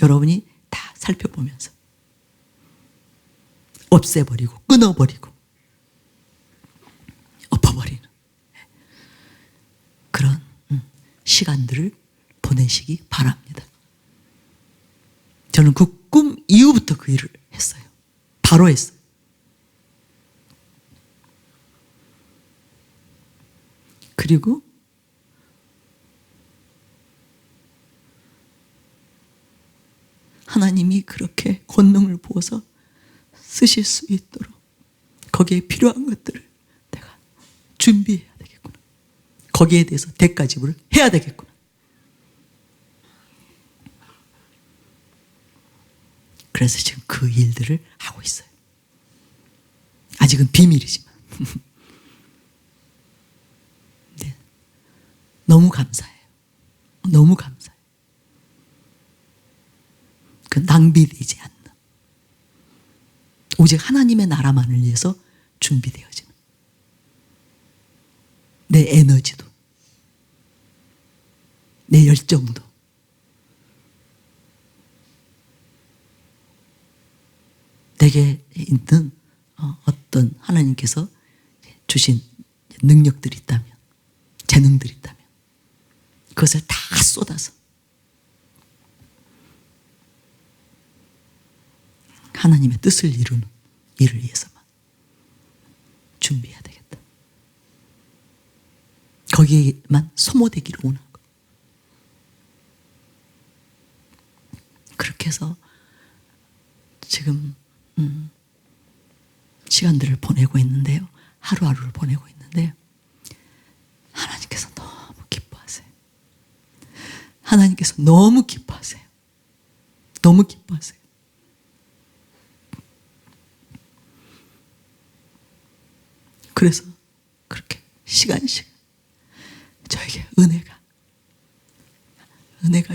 여러분이 다 살펴보면서 없애버리고 끊어버리고 엎어버리는 그런 시간들을 보내시기 바랍니다. 저는 그 꿈 이후부터 그 일을 했어요. 바로 했어요. 그리고 하나님이 그렇게 권능을 부어서 쓰실 수 있도록 거기에 필요한 것들을 내가 준비해야 되겠구나. 거기에 대해서 대가 지불을 해야 되겠구나. 그래서 지금 그 일들을 하고 있어요. 아직은 비밀이지만. 네. 너무 감사해요. 너무 감사해요. 그 낭비되지 않는, 오직 하나님의 나라만을 위해서 준비되어지는 내 에너지도, 내 열정도, 내게 있는 어떤 하나님께서 주신 능력들이 있다면, 재능들이 있다면 그것을 다 쏟아서 하나님의 뜻을 이루는 일을 위해서만 준비해야 되겠다. 거기에만 소모되기를 원하는 거. 그렇게 해서 지금 시간들을 보내고 있는데요. 하루하루를 보내고 있는데요. 하나님께서 너무 기뻐하세요. 하나님께서 너무 기뻐하세요. 너무 기뻐하세요. 그래서 그렇게 시간씩 저에게 은혜가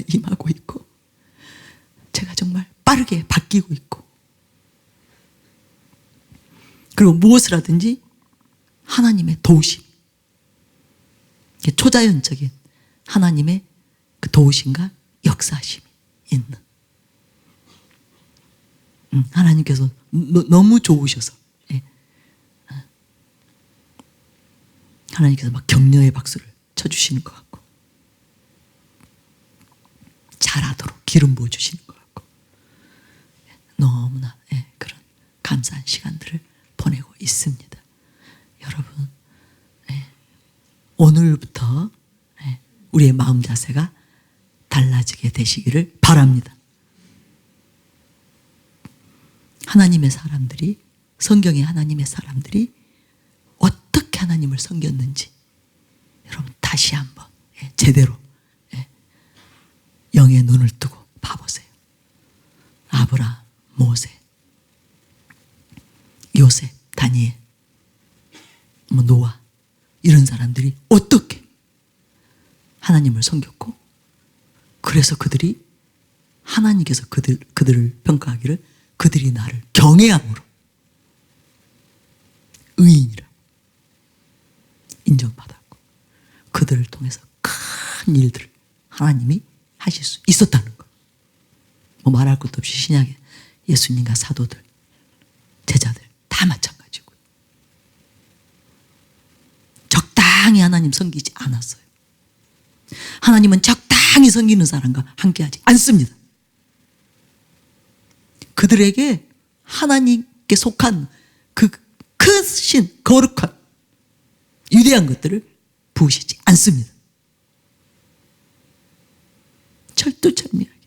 임하고 있고, 제가 정말 빠르게 바뀌고 있고, 그리고 무엇을 하든지 하나님의 도우심, 초자연적인 하나님의 그 도우심과 역사심이 있는, 하나님께서 너무 좋으셔서, 하나님께서 막 격려의 박수를 쳐주시는 것 같고, 잘하도록 기름 부어주시는 것 같고, 너무나 그런 감사한 시간들을 보내고 있습니다. 여러분, 오늘부터 우리의 마음 자세가 달라지게 되시기를 바랍니다. 하나님의 사람들이, 성경의 하나님의 사람들이 어떻게 하나님을 섬겼는지 여러분 다시 한번 제대로 영의 눈을 뜨고 봐보세요. 아브라함, 모세, 요셉, 다니엘, 노아, 이런 사람들이 어떻게 하나님을 섬겼고, 그래서 그들이, 하나님께서 그들을 평가하기를 그들이 나를 경외함으로 의인이라 인정받았고, 그들을 통해서 큰 일들을 하나님이 하실 수 있었다는 것. 뭐 말할 것도 없이 신약에 예수님과 사도들, 제자들 다 마찬가지고, 적당히 하나님 섬기지 않았어요. 하나님은 적당히 섬기는 사람과 함께하지 않습니다. 그들에게 하나님께 속한 그 크신 거룩한 위대한 것들을 부으시지 않습니다. 철두철미하게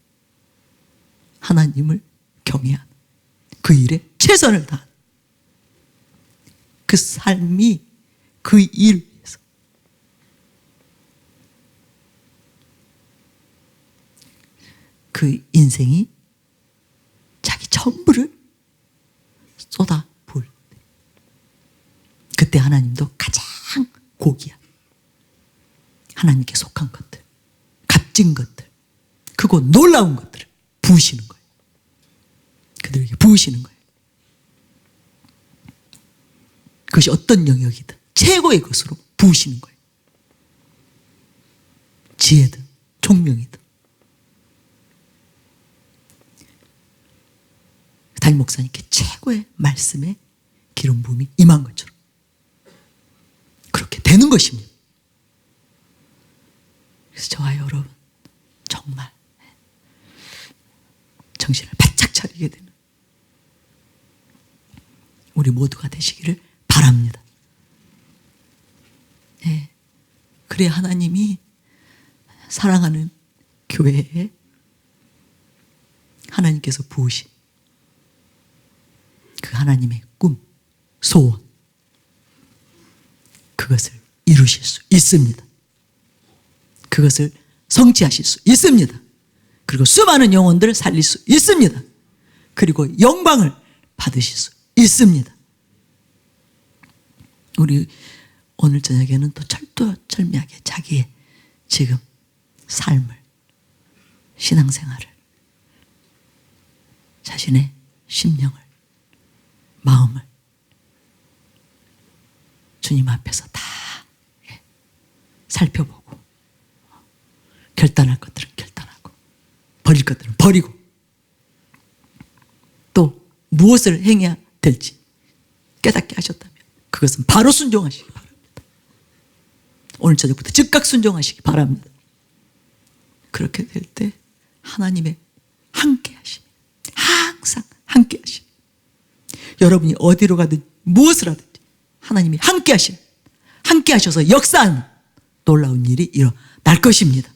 하나님을 경외하는, 그 일에 최선을 다하는 그 삶이, 그 일을 위해서 그 인생이 자기 전부를 쏟아 부을 때, 그때 하나님도 가장 고귀한 하나님께 속한 것들, 값진 것들, 크고 놀라운 것들을 부으시는 거예요. 그들에게 부으시는 거예요. 그것이 어떤 영역이든 최고의 것으로 부으시는 거예요. 지혜든 총명이든. 담임 목사님께 최고의 말씀에 기름 부음이 임한 것처럼 그렇게 되는 것입니다. 그래서 저와 여러분, 정신을 바짝 차리게 되는 우리 모두가 되시기를 바랍니다. 네. 그래야 하나님이 사랑하는 교회에 하나님께서 부으신 그 하나님의 꿈, 소원, 그것을 이루실 수 있습니다. 그것을 성취하실 수 있습니다. 그리고 수많은 영혼들을 살릴 수 있습니다. 그리고 영광을 받으실 수 있습니다. 우리 오늘 저녁에는 또 철두철미하게 자기의 지금 삶을, 신앙생활을, 자신의 심령을, 마음을 주님 앞에서 다 살펴보고 결단할 것들은 결단하고 버릴 것들은 버리고 또 무엇을 행해야 될지 깨닫게 하셨다면 그것은 바로 순종하시기 바랍니다. 오늘 저녁부터 즉각 순종하시기 바랍니다. 그렇게 될 때 하나님의 함께 하심이, 항상 함께 하심이, 여러분이 어디로 가든 무엇을 하든지 하나님이 함께 하셔서 역사하는 놀라운 일이 일어날 것입니다.